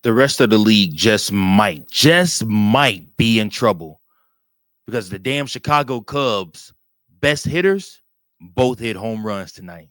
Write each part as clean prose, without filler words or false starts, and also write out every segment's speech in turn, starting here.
the rest of the league just might be in trouble because the damn Chicago Cubs best hitters both hit home runs tonight.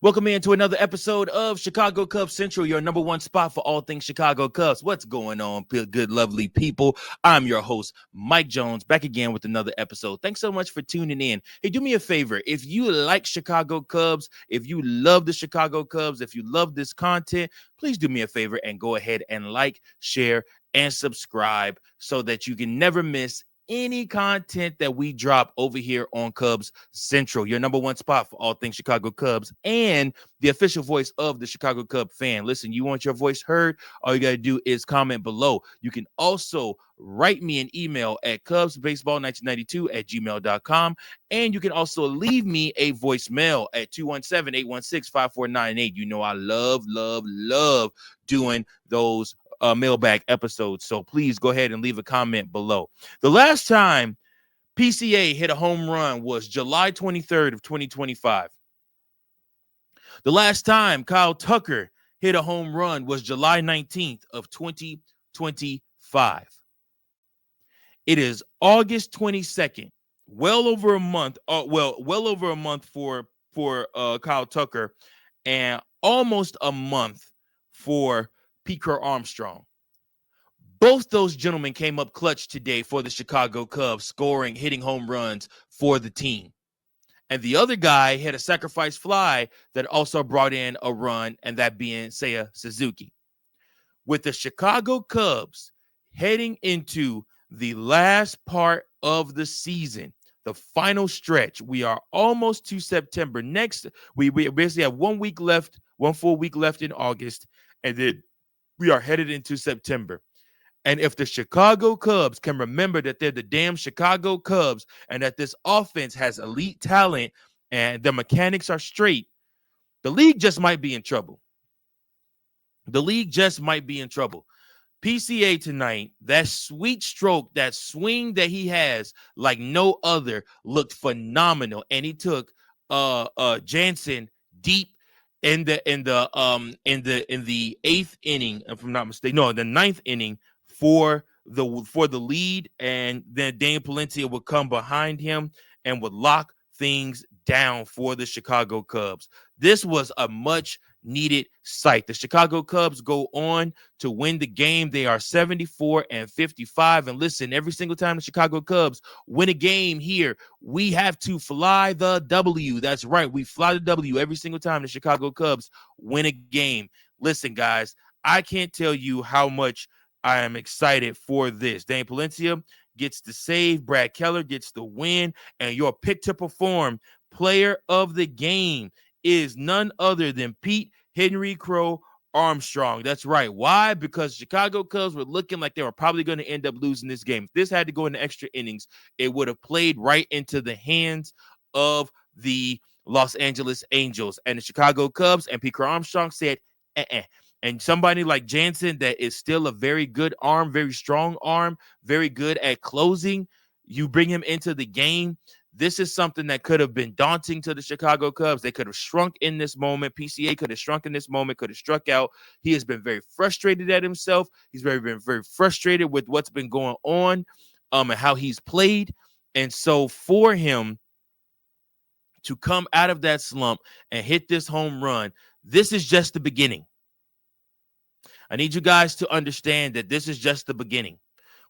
Welcome into another episode of Chicago Cubs Central, your number one spot for all things Chicago Cubs. What's going on, good, lovely people? I'm your host, Mike Jones, back again with another episode. Thanks so much for tuning in. Hey, do me a favor. If you like Chicago Cubs, if you love the Chicago Cubs, if you love this content, please do me a favor and go ahead and like, share, and subscribe so that you can never miss any content that we drop over here on Cubs Central, your number one spot for all things Chicago Cubs and the official voice of the Chicago Cub fan. Listen, you want your voice heard? All you got to do is comment below. You can also write me an email at cubsbaseball1992@gmail.com. And you can also leave me a voicemail at 217-816-5498. You know, I love doing those mailbag episodes. So please go ahead and leave a comment below. The last time PCA hit a home run was July 23rd of 2025. The last time Kyle Tucker hit a home run was July 19th of 2025. It is August 22nd, well over a month for Kyle Tucker and almost a month for P.K. Armstrong. Both those gentlemen came up clutch today for the Chicago Cubs, hitting home runs for the team. And the other guy had a sacrifice fly that also brought in a run, and that being Seiya Suzuki. With the Chicago Cubs heading into the last part of the season, the final stretch, we are almost to September. Next, we basically have 1 week left, 1 full week left in August, and then we are headed into September. And if the Chicago Cubs can remember that they're the damn Chicago Cubs and that this offense has elite talent and the mechanics are straight, the league just might be in trouble. PCA tonight, that sweet stroke, that swing that he has like no other, looked phenomenal. And he took Jansen deep in the eighth inning, if I'm not mistaken. No, the ninth inning for the lead, and then Dane Palencia would come behind him and would lock things down for the Chicago Cubs. This was a much needed sight. The Chicago Cubs go on to win the game. They are 74-55. And listen, every single time the Chicago Cubs win a game here, we have to fly the W. That's right. We fly the W every single time the Chicago Cubs win a game. Listen, guys, I can't tell you how much I am excited for this. Dane Palencia gets the save. Brad Keller gets the win. And your pick to perform player of the game is none other than Pete Henry Crow Armstrong. That's right. Why? Because Chicago Cubs were looking like they were probably going to end up losing this game. If this had to go into extra innings, it would have played right into the hands of the Los Angeles Angels. And the Chicago Cubs and Pete Crow Armstrong said, And somebody like Jansen that is still a very good arm, very strong arm, very good at closing, you bring him into the game. This is something that could have been daunting to the Chicago Cubs. They could have shrunk in this moment. PCA could have shrunk in this moment, could have struck out. He has been very frustrated at himself. He's been very frustrated with what's been going on and how he's played. And so for him to come out of that slump and hit this home run, this is just the beginning. I need you guys to understand that this is just the beginning.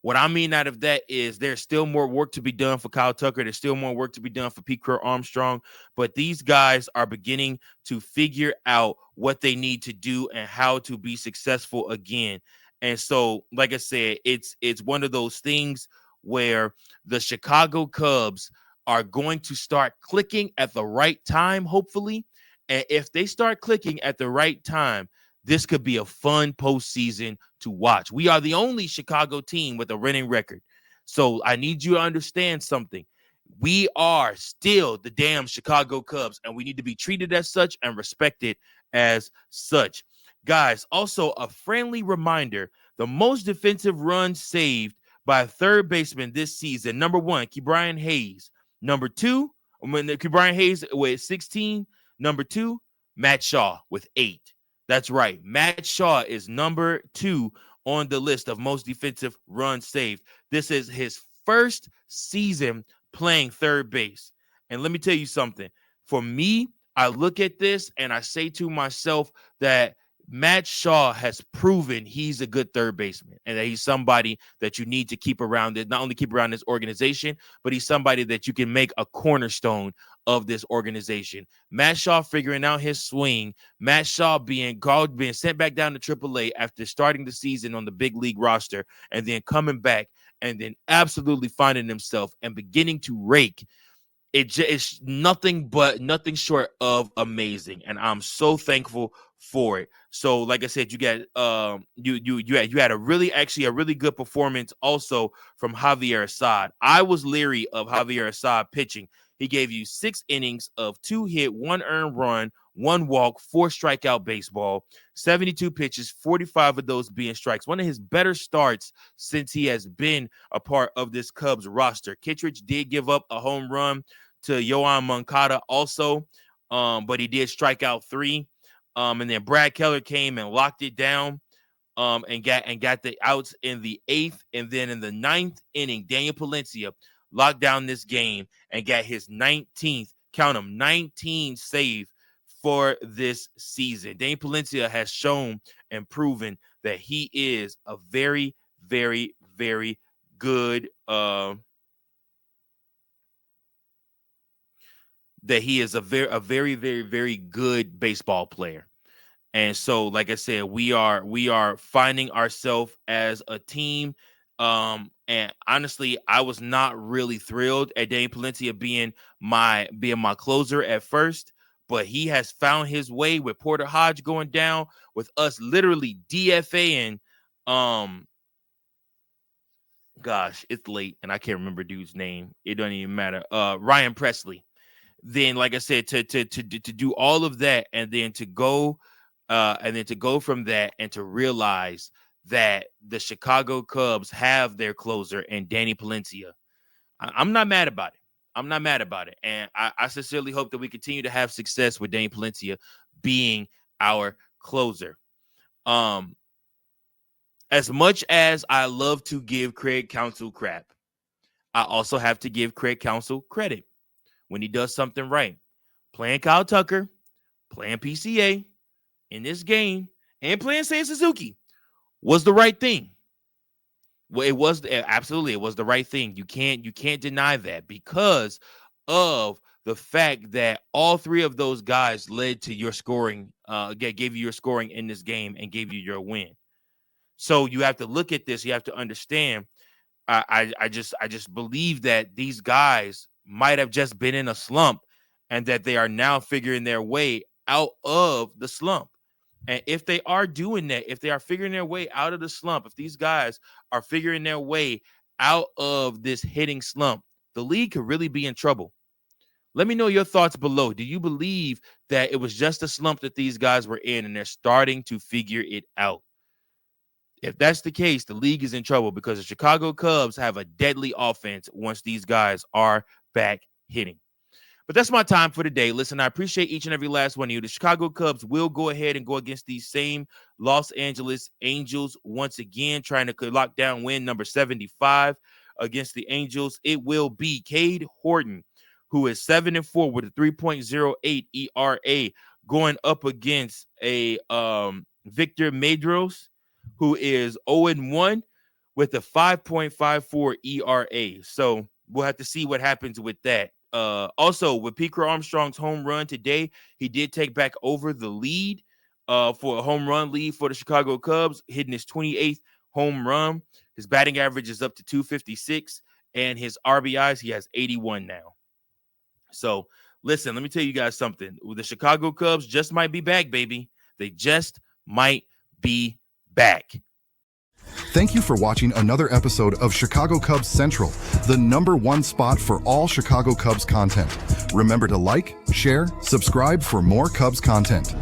What I mean out of that is there's still more work to be done for Kyle Tucker. There's still more work to be done for Pete Crow Armstrong. But these guys are beginning to figure out what they need to do and how to be successful again. And so, like I said, it's one of those things where the Chicago Cubs are going to start clicking at the right time, hopefully. And if they start clicking at the right time, this could be a fun postseason to watch. We are the only Chicago team with a winning record. So I need you to understand something. we are still the damn Chicago Cubs, and we need to be treated as such and respected as such. Guys, also a friendly reminder, the most defensive runs saved by a third baseman this season. Number one, Ke'Bryan Hayes. Number two, Ke'Bryan Hayes with 16. Number two, Matt Shaw with 8. That's right. Matt Shaw is number 2 on the list of most defensive runs saved. This is his first season playing third base. And let me tell you something. For me, I look at this and I say to myself that Matt Shaw has proven he's a good third baseman and that he's somebody that you need to keep around it, not only keep around this organization, but he's somebody that you can make a cornerstone of this organization. Matt Shaw figuring out his swing, Matt Shaw being sent back down to AAA after starting the season on the big league roster and then coming back and then absolutely finding himself and beginning to rake. It's nothing short of amazing, and I'm so thankful for it. So, like I said, you got you had a really good performance also from Javier Assad. I was leery of Javier Assad pitching. He gave you 6 innings of 2 hit, 1 earned run, 1 walk, 4 strikeout baseball, 72 pitches, 45 of those being strikes. One of his better starts since he has been a part of this Cubs roster. Kittredge did give up a home run to Yoan Moncada also, but he did strike out 3. And then Brad Keller came and locked it down and got the outs in the 8th. And then in the 9th inning, Daniel Palencia locked down this game and got his 19th, count him, 19 save for this season. Daniel Palencia has shown and proven that he is a very, very, very good that he is a very, very, very good baseball player. And so, like I said, we are finding ourselves as a team. And honestly, I was not really thrilled at Dane Palencia being my closer at first, but he has found his way with Porter Hodge going down, with us literally DFAing. Gosh, it's late and I can't remember dude's name. It doesn't even matter. Ryan Presley. Then, like I said, to do all of that and then to go from that and to realize that the Chicago Cubs have their closer in Danny Palencia. I'm not mad about it. I'm not mad about it. And I sincerely hope that we continue to have success with Danny Palencia being our closer. As much as I love to give Craig Counsell crap, I also have to give Craig Counsell credit when he does something right. Playing Kyle Tucker, playing PCA in this game, and playing Seiya Suzuki was the right thing. Well, it was absolutely, it was the right thing. You can't deny that because of the fact that all 3 of those guys led to your scoring, gave you your scoring in this game and gave you your win. So you have to look at this. You have to understand. I just believe that these guys might have just been in a slump and that they are now figuring their way out of the slump. And if they are doing that, if they are figuring their way out of the slump, if these guys are figuring their way out of this hitting slump, the league could really be in trouble. Let me know your thoughts below. Do you believe that it was just a slump that these guys were in and they're starting to figure it out? If that's the case, the league is in trouble because the Chicago Cubs have a deadly offense once these guys are back hitting. But that's my time for today. Listen, I appreciate each and every last one of you. The Chicago Cubs will go ahead and go against these same Los Angeles Angels once again, trying to lock down win number 75 against the Angels. It will be Cade Horton, who is 7-4 with a 3.08 ERA, going up against a Victor Medeiros, who is 0-1 with a 5.54 ERA. So we'll have to see what happens with that. Also, with Peter Armstrong's home run today, he did take back over the lead for a home run lead for the Chicago Cubs, hitting his 28th home run. His batting average is up to 256, and his RBIs, he has 81 now. So, listen, let me tell you guys something. The Chicago Cubs just might be back, baby. They just might be back. Thank you for watching another episode of Chicago Cubs Central, the #1 spot for all Chicago Cubs content. Remember to like, share, subscribe for more Cubs content.